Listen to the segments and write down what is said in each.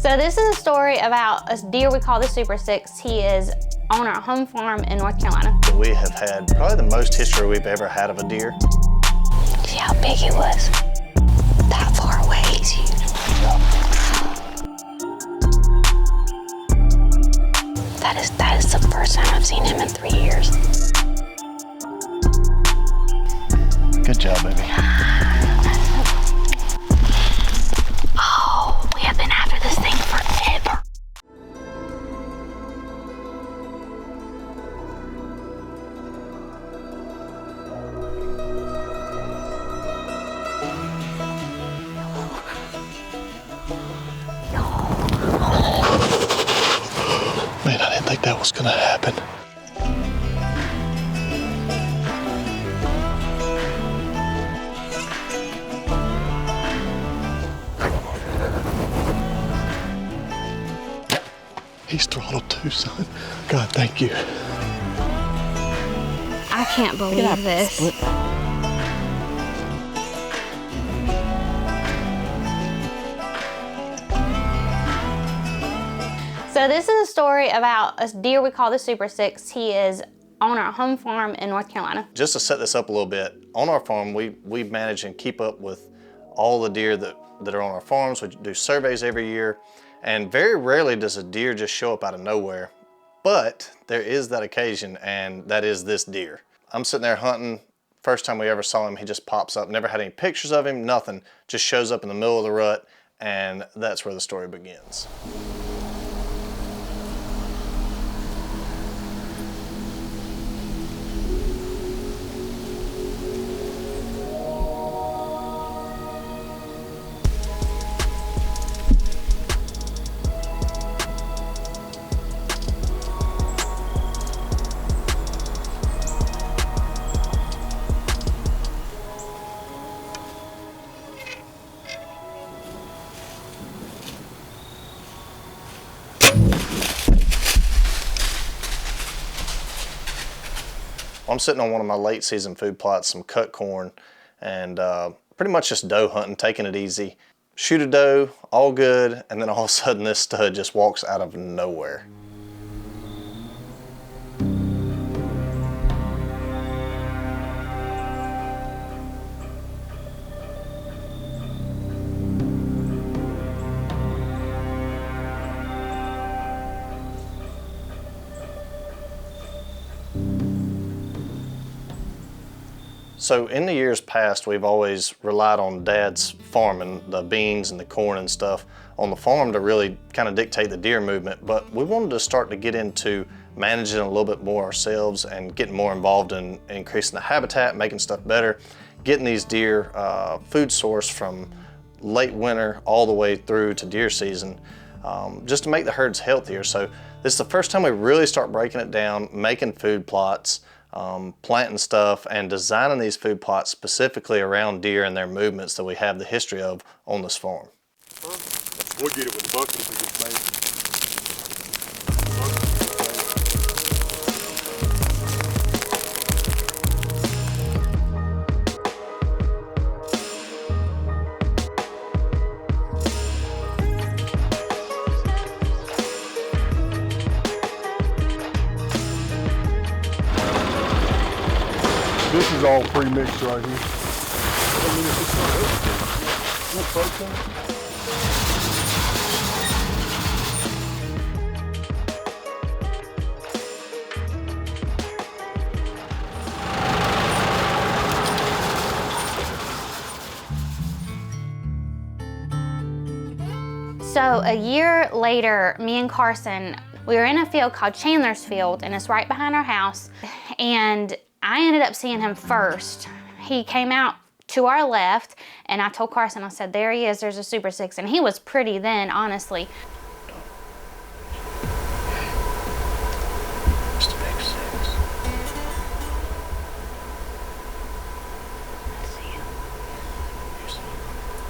So this is a story about a deer we call the Super Six. He is on our home farm in North Carolina. We have had probably the most history we've ever had of a deer. See how big he was? That far away, he's huge. That is the first time I've seen him in 3 years. Good job, baby. Oh, we have been after this thing forever. Man, I didn't think that was gonna happen. He's throttled too, son. God, thank you. I can't believe this. So this is a story about a deer we call the Super Six. He is on our home farm in North Carolina. Just to set this up a little bit, on our farm, we manage and keep up with all the deer that are on our farms. We do surveys every year, and very rarely does a deer just show up out of nowhere. But there is that occasion, and that is this deer. I'm sitting there hunting. First time we ever saw him, he just pops up. Never had any pictures of him, nothing. Just shows up in the middle of the rut, and that's where the story begins. I'm sitting on one of my late season food plots, some cut corn, and pretty much just doe hunting, taking it easy. Shoot a doe, all good, and then all of a sudden this stud just walks out of nowhere. So in the years past, we've always relied on Dad's farming, the beans and the corn and stuff on the farm to really kind of dictate the deer movement, but we wanted to start to get into managing a little bit more ourselves and getting more involved in increasing the habitat, making stuff better, getting these deer food source from late winter all the way through to deer season, just to make the herds healthier. So this is the first time we really start breaking it down, making food plots, planting stuff and designing these food plots specifically around deer and their movements that we have the history of on this farm. We'll get it with the bucket if it gets made. This is all pre-mixed right here. So a year later, me and Carson, we were in a field called Chandler's Field, and it's right behind our house. And I ended up seeing him first. He came out to our left, and I told Carson, I said, there he is, there's a Super Six. And he was pretty then, honestly. Just a big six. I see him. You see him?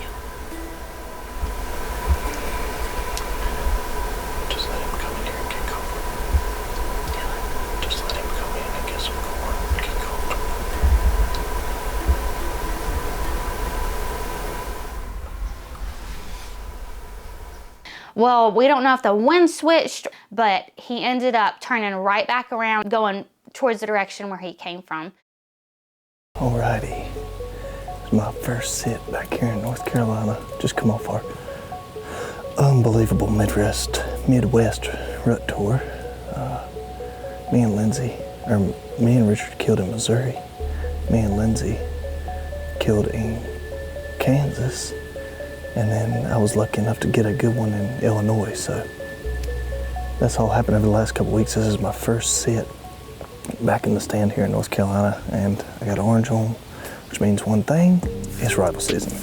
Yeah. Just let him come in here and get corn. Just let him come in and get some corn and get corn. Well, we don't know if the wind switched, but he ended up turning right back around, going towards the direction where he came from. Alrighty, it's my first sit back here in North Carolina. Just come off our unbelievable Midwest rut tour. Me and Richard killed in Missouri. Me and Lynsey killed in Kansas. And then I was lucky enough to get a good one in Illinois. So that's all happened over the last couple weeks. This is my first sit back in the stand here in North Carolina, and I got orange on, which means one thing, it's rifle season.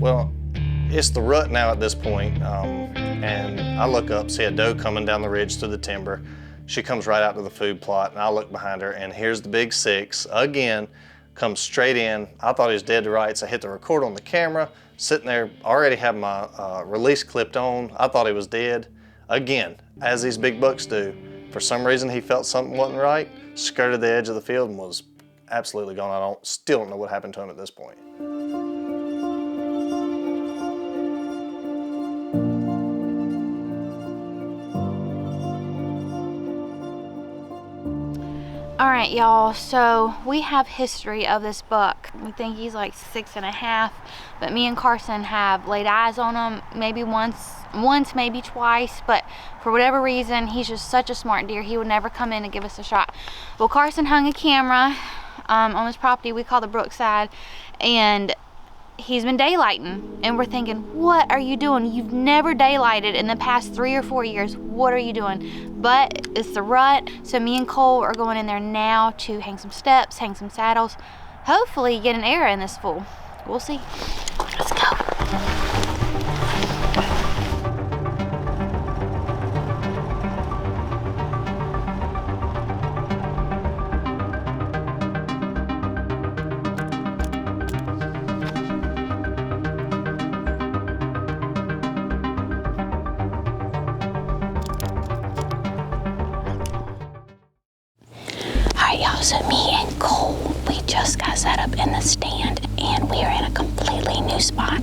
Well, it's the rut now at this point, and I look up, see a doe coming down the ridge through the timber. She comes right out to the food plot, and I look behind her, and here's the big 6 again, comes straight in. I thought he was dead to rights. I hit the record on the camera, sitting there, already have my release clipped on. I thought he was dead. Again, as these big bucks do, for some reason he felt something wasn't right, skirted the edge of the field and was absolutely gone. Still don't know what happened to him at this point. All right, y'all, so we have history of this buck. We think he's like 6.5, but me and Carson have laid eyes on him maybe once, maybe twice, but for whatever reason, he's just such a smart deer, he would never come in and give us a shot. Well, Carson hung a camera on his property we call the Brookside, and he's been daylighting, and we're thinking, what are you doing? You've never daylighted in the past 3 or 4 years. What are you doing? But it's the rut, so me and Cole are going in there now to hang some steps, hang some saddles, hopefully get an arrow in this fool. We'll see. Let's go. Y'all, so me and Cole, we just got set up in the stand, and we are in a completely new spot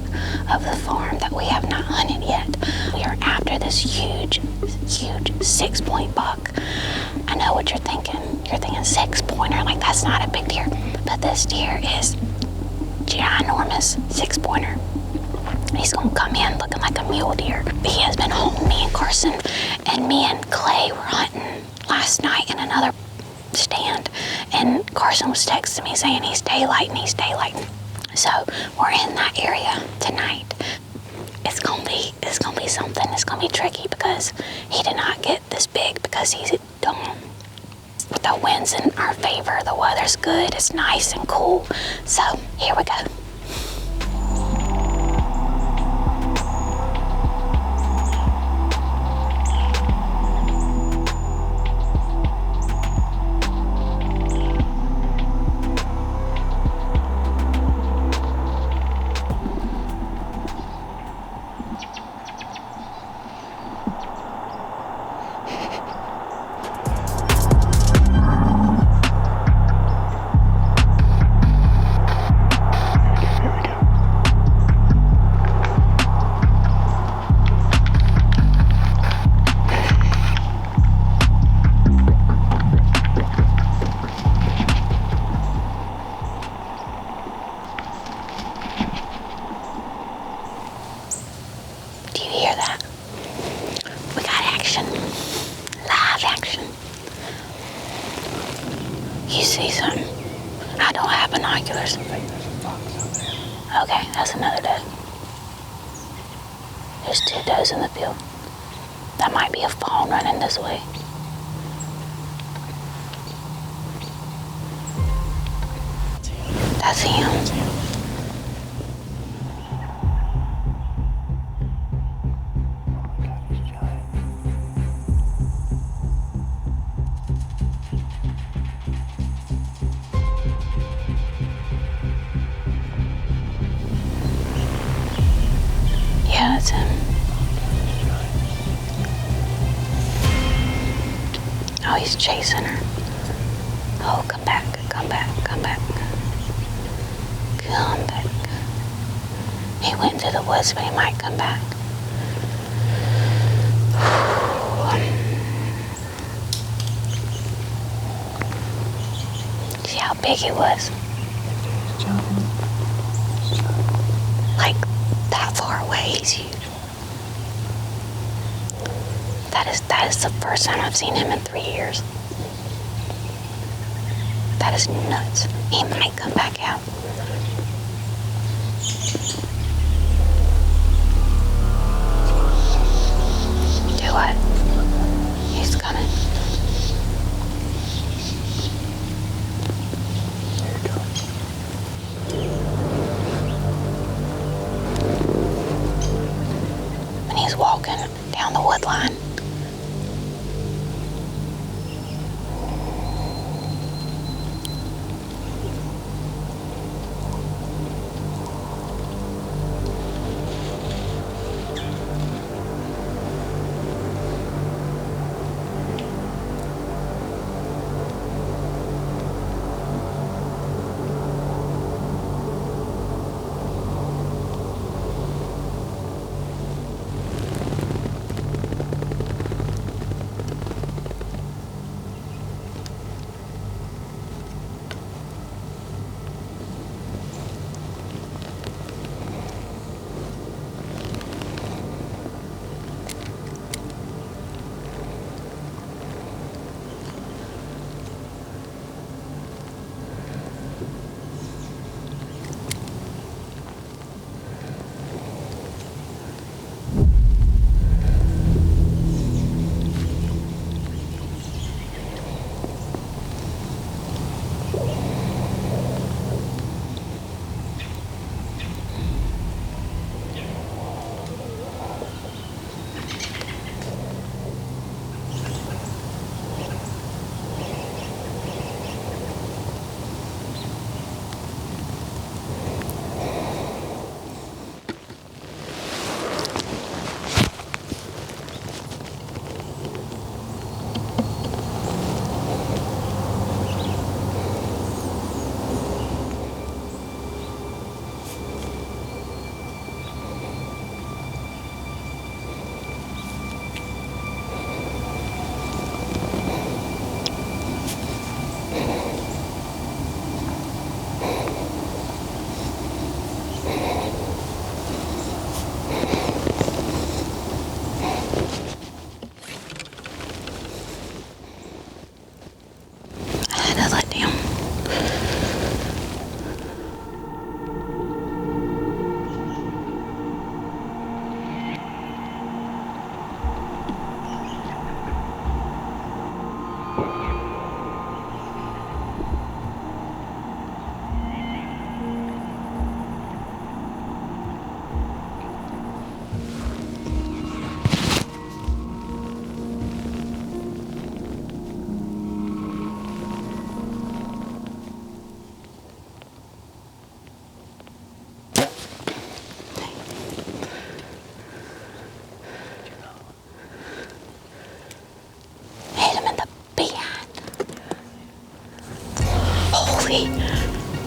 of the farm that we have not hunted yet. We are after this huge 6-point buck. I know what you're thinking. You're thinking 6-pointer, like that's not a big deer. But this deer is ginormous 6-pointer. He's gonna come in looking like a mule deer. He has been holding me and Carson, and me and Clay were hunting last night in another stand, and Carson was texting me saying he's daylighting. So we're in that area tonight. It's gonna be something. It's gonna be tricky because he did not get this big because he's dumb. With the winds in our favor, the weather's good, it's nice and cool. So here we go. see something. I don't have binoculars. Okay, that's another doe. There's 2 does in the field. That might be a fawn running this way. That's him. Yeah, that's him. Oh, he's chasing her. Oh, come back, come back, come back. Come back. He went into the woods, but he might come back. See how big he was? Like that far away, he's huge. That is the first time I've seen him in 3 years. That is nuts. He might come back out. Do what? He's coming. Here he comes. And he's walking down the wood line.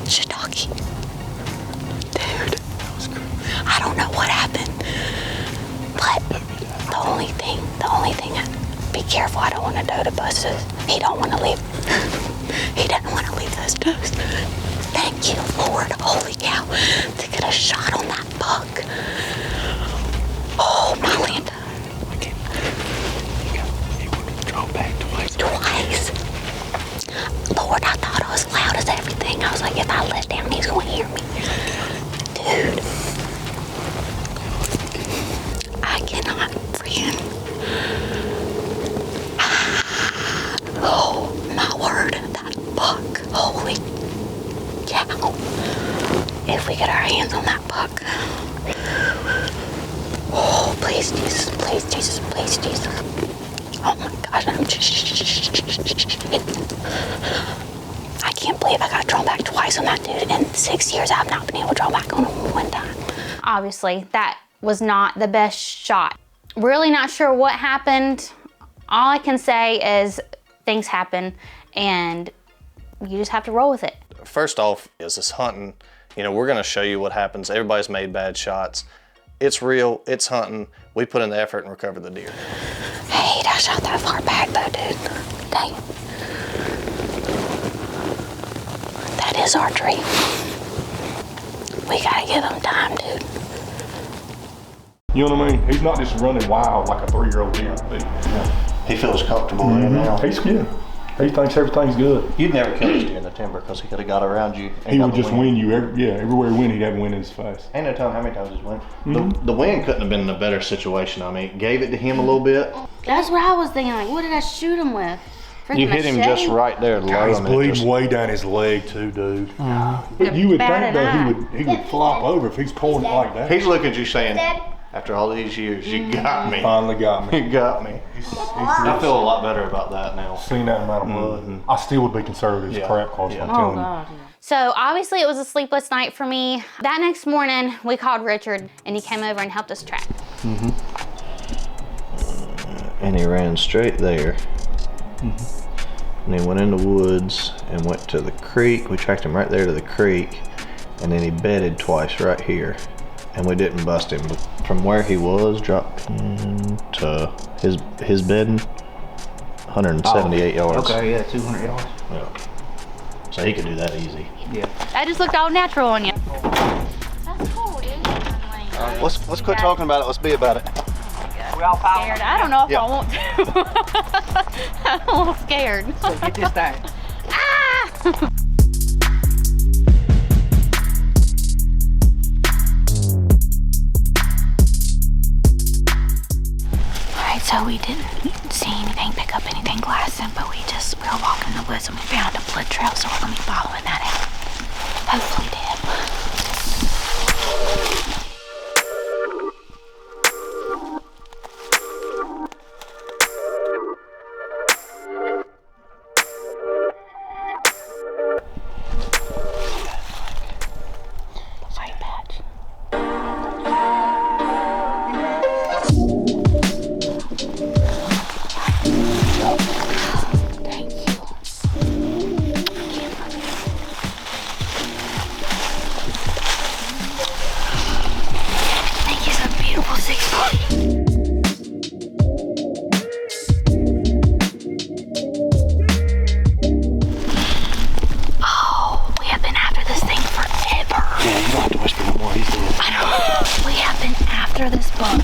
Shiitake. Dude, I don't know what happened. But the only thing, be careful, I don't want to doe to bust us. He don't want to leave. He doesn't want to leave those does. Thank you, Lord, holy cow, to get a shot on that buck. Oh, my Linda. He would have drawn back twice. Lord, I thought I was I was like, if I let down, he's gonna hear me. Dude, I cannot freaking. Oh my word, that buck. Holy cow. If we get our hands on that buck. Oh, please, Jesus, please, Jesus, please, Jesus. Oh my gosh, I'm just. I can't believe I got drawn back twice on that dude. In 6 years, I've not been able to draw back on him one time. Obviously, that was not the best shot. Really not sure what happened. All I can say is things happen and you just have to roll with it. First off, is this hunting, you know, we're gonna show you what happens. Everybody's made bad shots. It's real, it's hunting. We put in the effort and recovered the deer. Hey, I shot that far back though, dude. Dang. That is archery. We gotta give him time, dude. You know what I mean? He's not just running wild like a 3-year-old deer would be. He feels comfortable in now. He's good. He thinks everything's good. You'd never kill this deer in the timber because he could have got around you. He would just win you. Everywhere he went, he'd have a win in his face. Ain't no telling how many times he's won. The wind couldn't have been in a better situation. I mean, gave it to him a little bit. That's what I was thinking, like, what did I shoot him with? Freaking You hit him machete? just right there low. He's I mean, bleeding just- way down his leg too, dude. But you would think that he would flop over if he's pulling it like that. He's looking at you saying, after all these years, you got me. Finally got me. You got me. I feel a lot better about that now. Seen that amount of blood. I still would be conservative as crap, cause I'm telling you. So obviously it was a sleepless night for me. That next morning, we called Richard and he came over and helped us track. And he ran straight there. And he went in the woods and went to the creek. We tracked him right there to the creek. And then he bedded twice right here. And we didn't bust him. But from where he was, dropped into his bedding, 178 yards. Okay, yeah, 200 yards. Yeah. So he could do that easy. Yeah. That just looked all natural on you. That's cool, dude. Let's quit talking about it. Let's be about it. We all following. Scared. I don't know if Yeah. I want to. I'm a little scared. So get this thing. Ah! Alright, so we didn't see anything, pick up anything glassing, but we were walking in the woods and we found a blood trail, so we're gonna be following that out. Hopefully to him. White patch. Thank you. Thank you, so beautiful 640. Oh, we have been after this thing forever. Yeah, you don't have to whisper no more. He's dead. I know. We have been after this buck,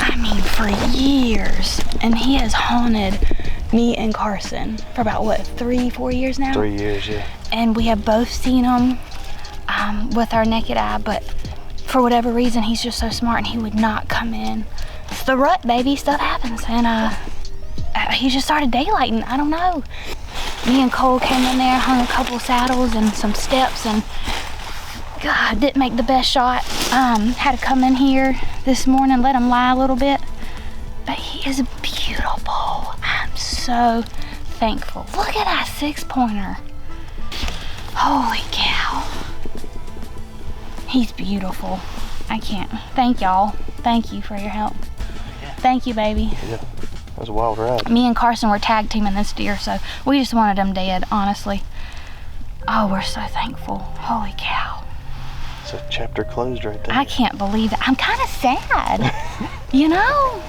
I mean, for years. And he has haunted me and Carson for about, what, 3-4 years now? 3 years, yeah. And we have both seen him with our naked eye, but for whatever reason, he's just so smart and he would not come in. It's the rut, baby, stuff happens. And he just started daylighting, I don't know. Me and Cole came in there, hung a couple saddles and some steps, and God, didn't make the best shot. Had to come in here this morning, let him lie a little bit. But he is beautiful. I'm so thankful. Look at that 6-pointer. Holy cow. He's beautiful. I can't. Thank y'all. Thank you for your help. Thank you, baby. Yeah, that was a wild ride. Me and Carson were tag teaming this deer, so we just wanted him dead, honestly. Oh, we're so thankful. Holy cow. It's a chapter closed right there. I can't believe it. I'm kind of sad. You know?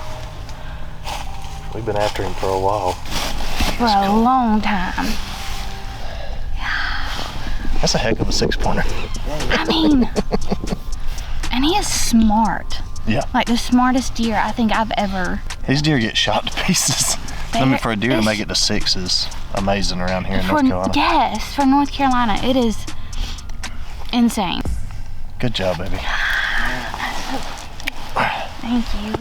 We've been after him for a while. For a long time. That's a heck of a 6-pointer. I mean, and he is smart. Yeah. Like the smartest deer I think I've ever. These deer get shot to pieces. I mean, for a deer to make it to 6 is amazing around here in North Carolina. Yes, for North Carolina, it is insane. Good job, baby. Thank you.